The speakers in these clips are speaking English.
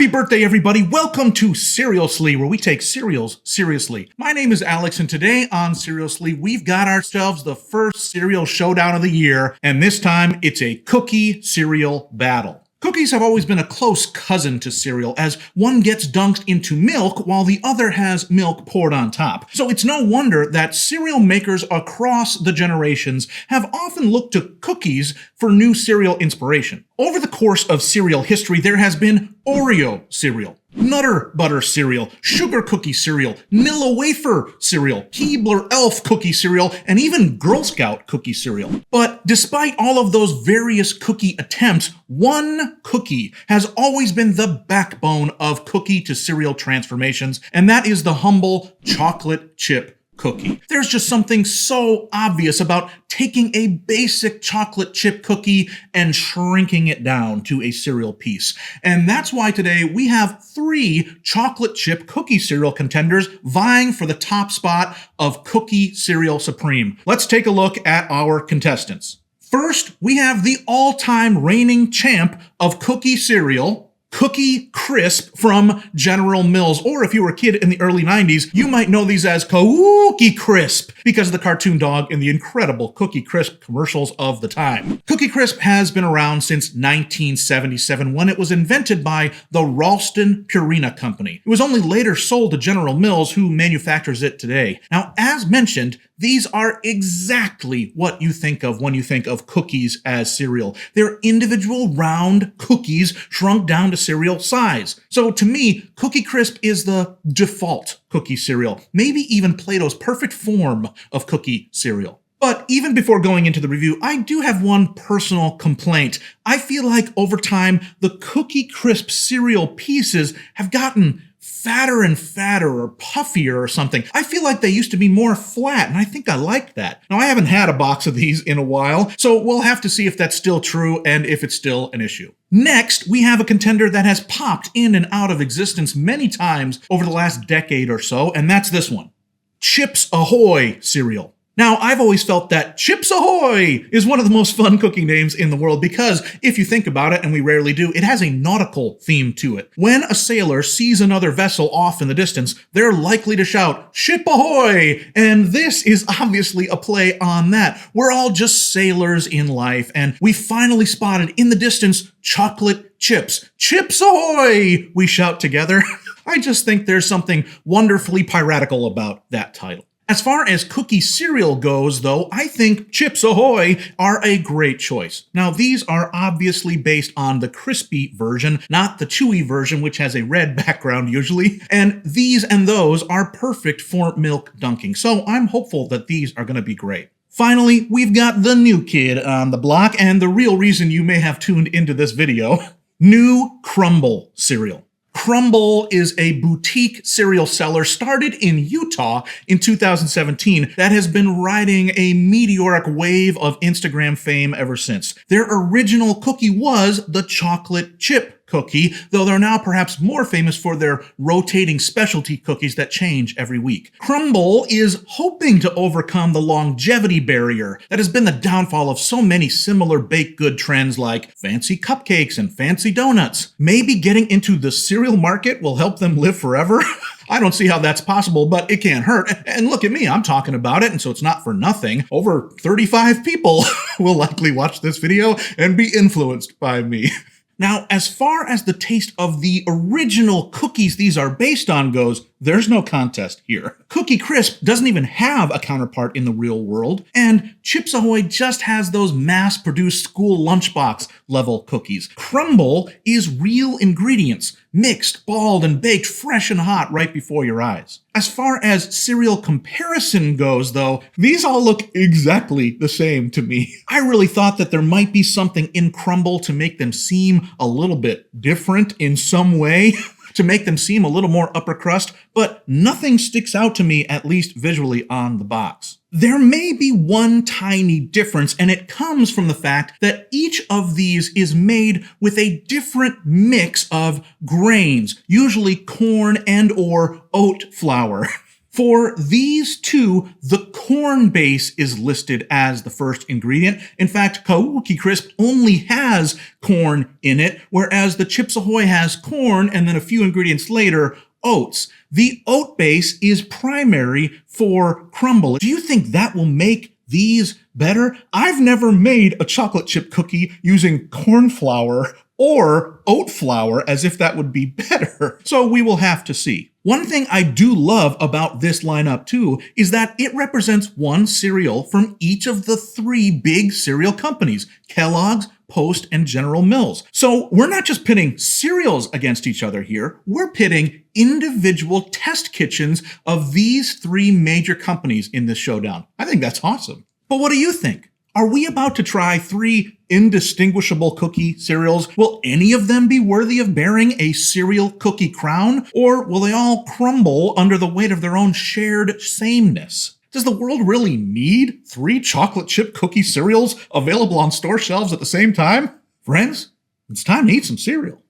Happy birthday, everybody. Welcome to Seriously, where we take cereals seriously. My name is Alex, and today on Seriously, we've got ourselves the first cereal showdown of the year, and this time it's a cookie cereal battle. Cookies have always been a close cousin to cereal, as one gets dunked into milk while the other has milk poured on top. So it's no wonder that cereal makers across the generations have often looked to cookies for new cereal inspiration. Over the course of cereal history, there has been Oreo cereal, Nutter Butter cereal, Sugar Cookie cereal, Nilla Wafer cereal, Keebler Elf cookie cereal, and even Girl Scout cookie cereal. But despite all of those various cookie attempts, one cookie has always been the backbone of cookie to cereal transformations, and that is the humble chocolate chip cookie. There's just something so obvious about taking a basic chocolate chip cookie and shrinking it down to a cereal piece. And that's why today we have 3 chocolate chip cookie cereal contenders vying for the top spot of Cookie Cereal Supreme. Let's take a look at our contestants. First, we have the all-time reigning champ of cookie cereal, Cookie Crisp from General Mills, or if you were a kid in the early 90s, you might know these as Cookie Crisp because of the cartoon dog and the incredible Cookie Crisp commercials of the time. Cookie Crisp has been around since 1977 when it was invented by the Ralston Purina Company. It was only later sold to General Mills, who manufactures it today. Now, as mentioned, these are exactly what you think of when you think of cookies as cereal. They're individual round cookies shrunk down to cereal size. So to me, Cookie Crisp is the default cookie cereal, maybe even Play-Doh's perfect form of cookie cereal. But even before going into the review, I do have one personal complaint. I feel like over time, the Cookie Crisp cereal pieces have gotten fatter and fatter or puffier or something. I feel like they used to be more flat, and I think I liked that. Now, I haven't had a box of these in a while, so we'll have to see if that's still true and if it's still an issue. Next, we have a contender that has popped in and out of existence many times over the last decade or so, and that's this one. Chips Ahoy cereal. Now, I've always felt that Chips Ahoy is one of the most fun cookie names in the world because, if you think about it, and we rarely do, it has a nautical theme to it. When a sailor sees another vessel off in the distance, they're likely to shout, "Ship Ahoy!" And this is obviously a play on that. We're all just sailors in life, and we finally spotted in the distance chocolate chips. "Chips Ahoy!" we shout together. I just think there's something wonderfully piratical about that title. As far as cookie cereal goes, though, I think Chips Ahoy are a great choice. Now, these are obviously based on the crispy version, not the chewy version, which has a red background usually, and these and those are perfect for milk dunking, so I'm hopeful that these are going to be great. Finally, we've got the new kid on the block, and the real reason you may have tuned into this video, new Crumbl cereal. Crumbl is a boutique cereal seller started in Utah in 2017 that has been riding a meteoric wave of Instagram fame ever since. Their original cookie was the chocolate chip cookie, though they're now perhaps more famous for their rotating specialty cookies that change every week. Crumbl is hoping to overcome the longevity barrier that has been the downfall of so many similar baked good trends like fancy cupcakes and fancy donuts. Maybe getting into the cereal market will help them live forever? I don't see how that's possible, but it can't hurt. And look at me, I'm talking about it, and so it's not for nothing. Over 35 people will likely watch this video and be influenced by me. Now, as far as the taste of the original cookies these are based on goes, there's no contest here. Cookie Crisp doesn't even have a counterpart in the real world, and Chips Ahoy just has those mass-produced school lunchbox level cookies. Crumbl is real ingredients, mixed, balled, and baked fresh and hot right before your eyes. As far as cereal comparison goes, though, these all look exactly the same to me. I really thought that there might be something in Crumbl to make them seem a little bit different in some way. To make them seem a little more upper crust, but nothing sticks out to me, at least visually, on the box. There may be one tiny difference, and it comes from the fact that each of these is made with a different mix of grains, usually corn and or oat flour. For these two, the corn base is listed as the first ingredient. In fact, Kahuki Crisp only has corn in it, whereas the Chips Ahoy has corn and then a few ingredients later, oats. The oat base is primary for crumble. Do you think that will make these better? I've never made a chocolate chip cookie using corn flour or oat flour as if that would be better. So we will have to see. One thing I do love about this lineup too is that it represents one cereal from each of the three big cereal companies, Kellogg's, Post, and General Mills. So we're not just pitting cereals against each other here, we're pitting individual test kitchens of these three major companies in this showdown. I think that's awesome. But what do you think? Are we about to try three indistinguishable cookie cereals? Will any of them be worthy of bearing a cereal cookie crown? Or will they all crumble under the weight of their own shared sameness? Does the world really need three chocolate chip cookie cereals available on store shelves at the same time? Friends, it's time to eat some cereal.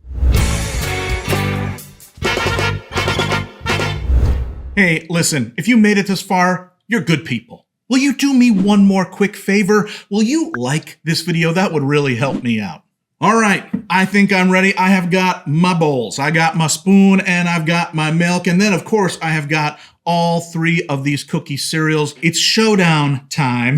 Hey, listen, if you made it this far, you're good people. Will you do me one more quick favor? Will you like this video? That would really help me out. All right, I think I'm ready. I have got my bowls, I got my spoon, and I've got my milk. And then, of course, I have got all three of these cookie cereals. It's showdown time.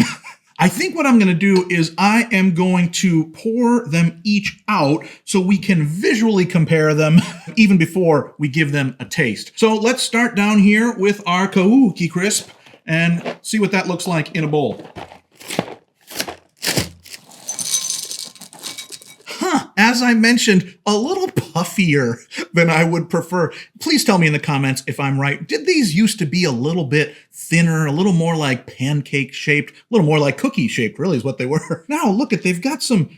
I think what I'm going to do is I am going to pour them each out so we can visually compare them even before we give them a taste. So let's start down here with our Kahuki Crisp and see what that looks like in a bowl. As I mentioned, a little puffier than I would prefer. Please tell me in the comments if I'm right. Did these used to be a little bit thinner, a little more like pancake shaped, a little more like cookie shaped, really is what they were. Now look at, they've got some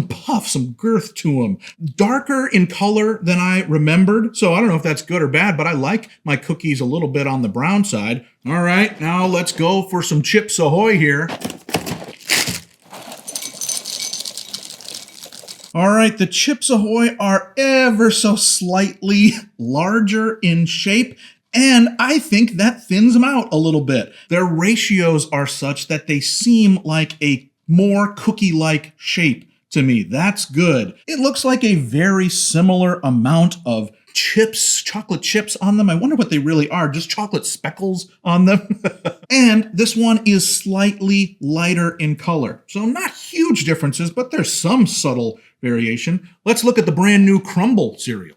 puff, some girth to them. Darker in color than I remembered. So I don't know if that's good or bad, but I like my cookies a little bit on the brown side. All right, now let's go for some Chips Ahoy here. All right, the Chips Ahoy are ever so slightly larger in shape, and I think that thins them out a little bit. Their ratios are such that they seem like a more cookie-like shape to me. That's good. It looks like a very similar amount of chips, chocolate chips on them. I wonder what they really are, just chocolate speckles on them. And this one is slightly lighter in color. So not huge differences, but there's some subtle variation. Let's look at the brand new Crumble cereal.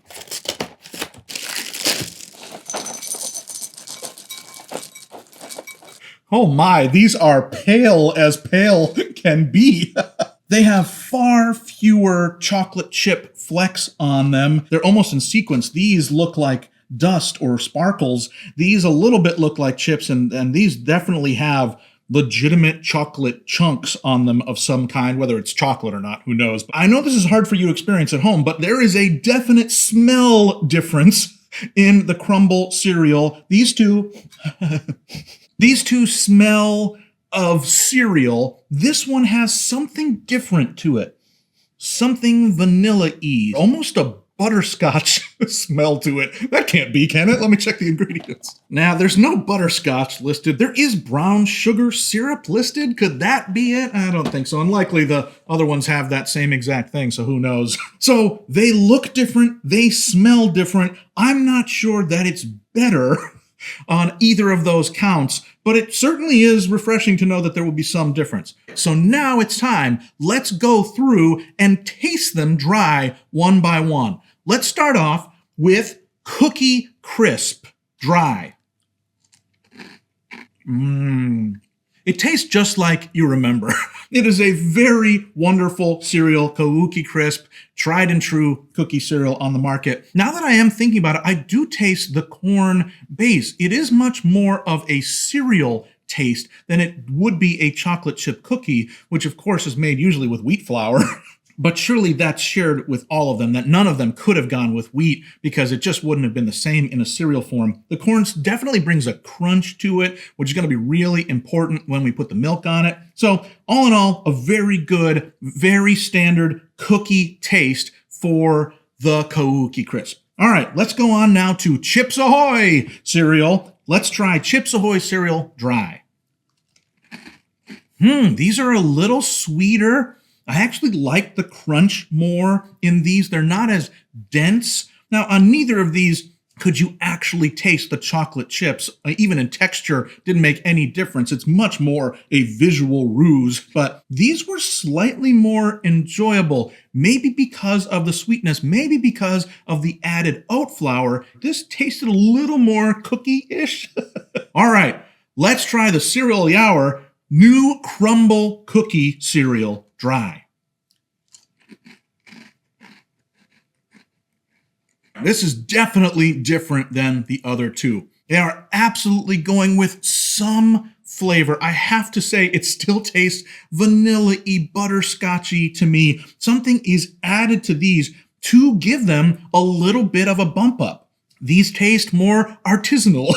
Oh my, these are pale as pale can be. They have far fewer chocolate chip flecks on them. They're almost in sequence. These look like dust or sparkles. These a little bit look like chips, and these definitely have legitimate chocolate chunks on them of some kind, whether it's chocolate or not, who knows. But I know this is hard for you to experience at home, but there is a definite smell difference in the Crumble cereal. These two smell of cereal. This one has something different to it. Something vanilla-y, almost a butterscotch smell to it. That can't be, can it? Let me check the ingredients. Now, there's no butterscotch listed. There is brown sugar syrup listed. Could that be it? I don't think so. Unlikely the other ones have that same exact thing, so who knows? So they look different. They smell different. I'm not sure that it's better on either of those counts, but it certainly is refreshing to know that there will be some difference. So now it's time. Let's go through and taste them dry one by one. Let's start off with Cookie Crisp dry. It tastes just like you remember. It is a very wonderful cereal, Kahuki Crisp, tried and true cookie cereal on the market. Now that I am thinking about it, I do taste the corn base. It is much more of a cereal taste than it would be a chocolate chip cookie, which of course is made usually with wheat flour. But surely that's shared with all of them, that none of them could have gone with wheat because it just wouldn't have been the same in a cereal form. The corn definitely brings a crunch to it, which is going to be really important when we put the milk on it. So all in all, a very good, very standard cookie taste for the Kahuki Crisp. All right, let's go on now to Chips Ahoy cereal. Let's try Chips Ahoy cereal dry. These are a little sweeter. I actually like the crunch more in these. They're not as dense. Now, on neither of these could you actually taste the chocolate chips. Even in texture, didn't make any difference. It's much more a visual ruse, but these were slightly more enjoyable. Maybe because of the sweetness, maybe because of the added oat flour. This tasted a little more cookie-ish. All right, let's try the cereal of the hour, new crumble cookie cereal dry. This is definitely different than the other two. They are absolutely going with some flavor. I have to say, it still tastes vanilla-y, butterscotchy to me. Something is added to these to give them a little bit of a bump up. These taste more artisanal.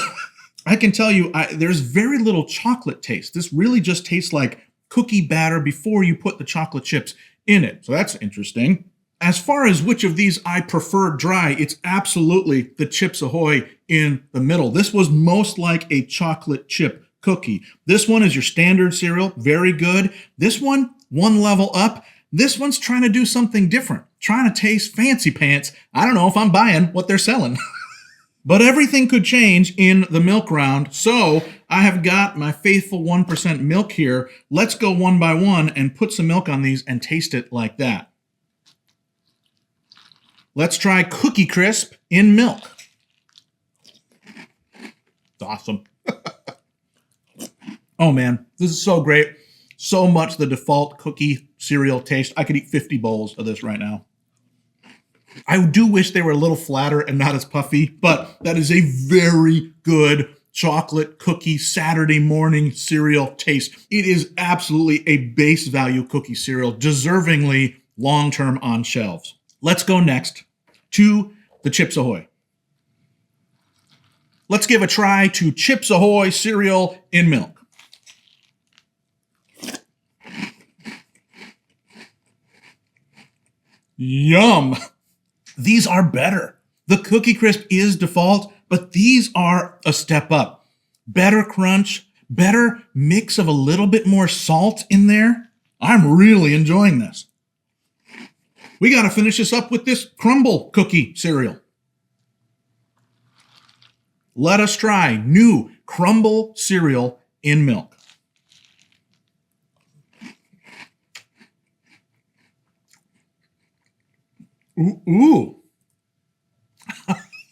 I can tell you, there's very little chocolate taste. This really just tastes like cookie batter before you put the chocolate chips in it. So that's interesting. As far as which of these I prefer dry, it's absolutely the Chips Ahoy in the middle. This was most like a chocolate chip cookie. This one is your standard cereal, very good. This one level up. This one's trying to do something different, trying to taste fancy pants. I don't know if I'm buying what they're selling. But everything could change in the milk round, so I have got my faithful 1% milk here. Let's go one by one and put some milk on these and taste it like that. Let's try Cookie Crisp in milk. It's awesome. Oh man, this is so great. So much the default cookie cereal taste. I could eat 50 bowls of this right now. I do wish they were a little flatter and not as puffy, but that is a very good chocolate cookie Saturday morning cereal taste. It is absolutely a base value cookie cereal, deservingly long-term on shelves. Let's go next to the Chips Ahoy. Let's give a try to Chips Ahoy cereal in milk. Yum! These are better. The Cookie Crisp is default, but these are a step up. Better crunch, better mix of a little bit more salt in there. I'm really enjoying this. We got to finish this up with this crumble cookie cereal. Let us try new crumble cereal in milk. Ooh.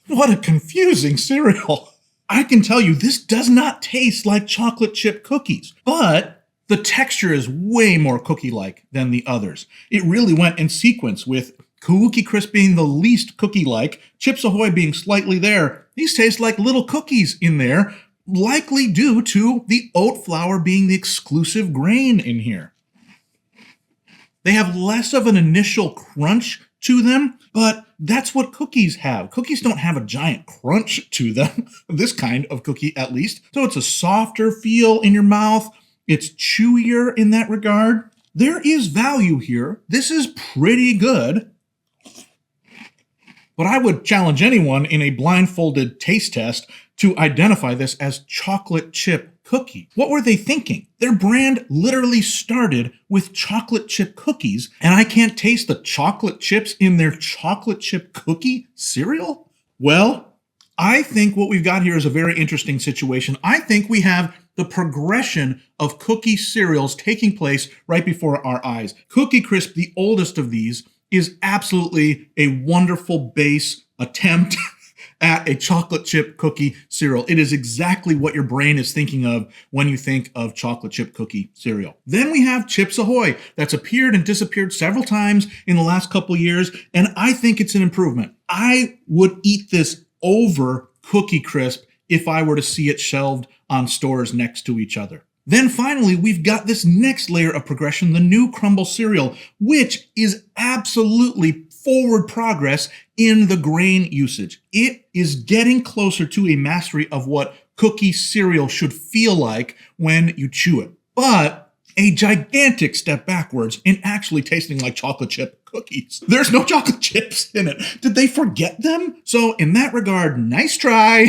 What a confusing cereal. I can tell you this does not taste like chocolate chip cookies, but the texture is way more cookie-like than the others. It really went in sequence with Cookie Crisp being the least cookie-like, Chips Ahoy being slightly there. These taste like little cookies in there, likely due to the oat flour being the exclusive grain in here. They have less of an initial crunch to them, but that's what cookies have. Cookies don't have a giant crunch to them, this kind of cookie at least. So it's a softer feel in your mouth. It's chewier in that regard. There is value here. This is pretty good. But I would challenge anyone in a blindfolded taste test to identify this as chocolate chip cookie. What were they thinking? Their brand literally started with chocolate chip cookies, and I can't taste the chocolate chips in their chocolate chip cookie cereal? Well, I think what we've got here is a very interesting situation. I think we have the progression of cookie cereals taking place right before our eyes. Cookie Crisp, the oldest of these, is absolutely a wonderful base attempt at a chocolate chip cookie cereal. It is exactly what your brain is thinking of when you think of chocolate chip cookie cereal. Then we have Chips Ahoy that's appeared and disappeared several times in the last couple years, and I think it's an improvement. I would eat this over Cookie Crisp if I were to see it shelved on stores next to each other. Then finally, we've got this next layer of progression, the new crumble cereal, which is absolutely forward progress in the grain usage. It is getting closer to a mastery of what cookie cereal should feel like when you chew it. But a gigantic step backwards in actually tasting like chocolate chip cookies. There's no chocolate chips in it. Did they forget them? So in that regard, nice try.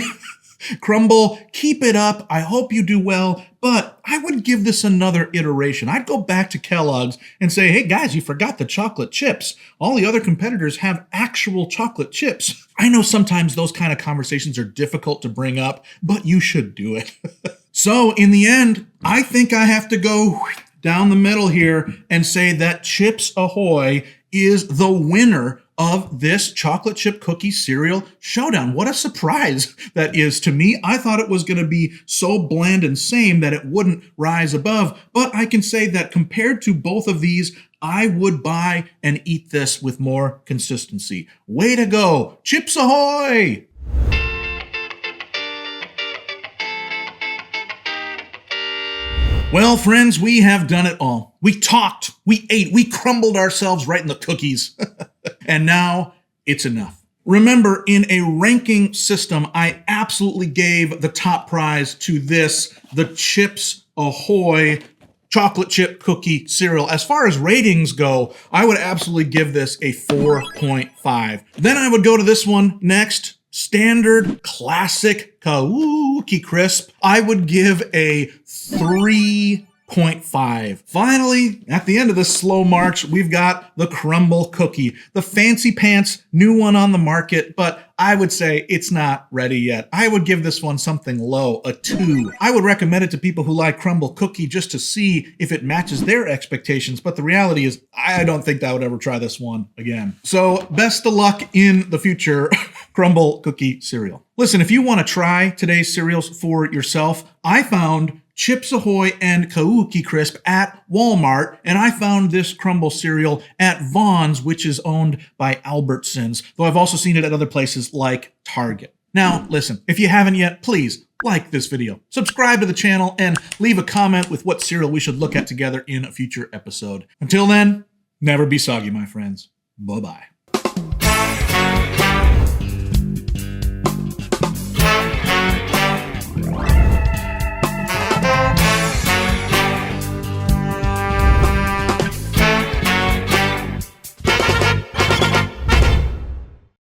Crumbl, keep it up. I hope you do well, but I would give this another iteration. I'd go back to Kellogg's and say, hey guys, you forgot the chocolate chips. All the other competitors have actual chocolate chips. I know sometimes those kind of conversations are difficult to bring up, but you should do it. So in the end, I think I have to go down the middle here and say that Chips Ahoy is the winner of this chocolate chip cookie cereal showdown. What a surprise that is to me. I thought it was going to be so bland and same that it wouldn't rise above, but I can say that compared to both of these, I would buy and eat this with more consistency. Way to go, Chips Ahoy! Well, friends, we have done it all. We talked, we ate, we crumbled ourselves right in the cookies. And now it's enough. Remember, in a ranking system, I absolutely gave the top prize to this, the Chips Ahoy chocolate chip cookie cereal. As far as ratings go, I would absolutely give this a 4.5. Then I would go to this one next. Standard classic Cookie Crisp, I would give a 3.5. Finally, at the end of this slow march, we've got the Crumbl cookie, the fancy pants, new one on the market, but I would say it's not ready yet. I would give this one something low, a 2. I would recommend it to people who like Crumbl cookie just to see if it matches their expectations, but the reality is I don't think I would ever try this one again. So best of luck in the future, Crumbl cookie cereal. Listen, if you want to try today's cereals for yourself, I found Chips Ahoy and Cookie Crisp at Walmart, and I found this Crumbl cereal at Vons, which is owned by Albertsons, though I've also seen it at other places like Target. Now, listen, if you haven't yet, please like this video, subscribe to the channel, and leave a comment with what cereal we should look at together in a future episode. Until then, never be soggy, my friends. Bye-bye.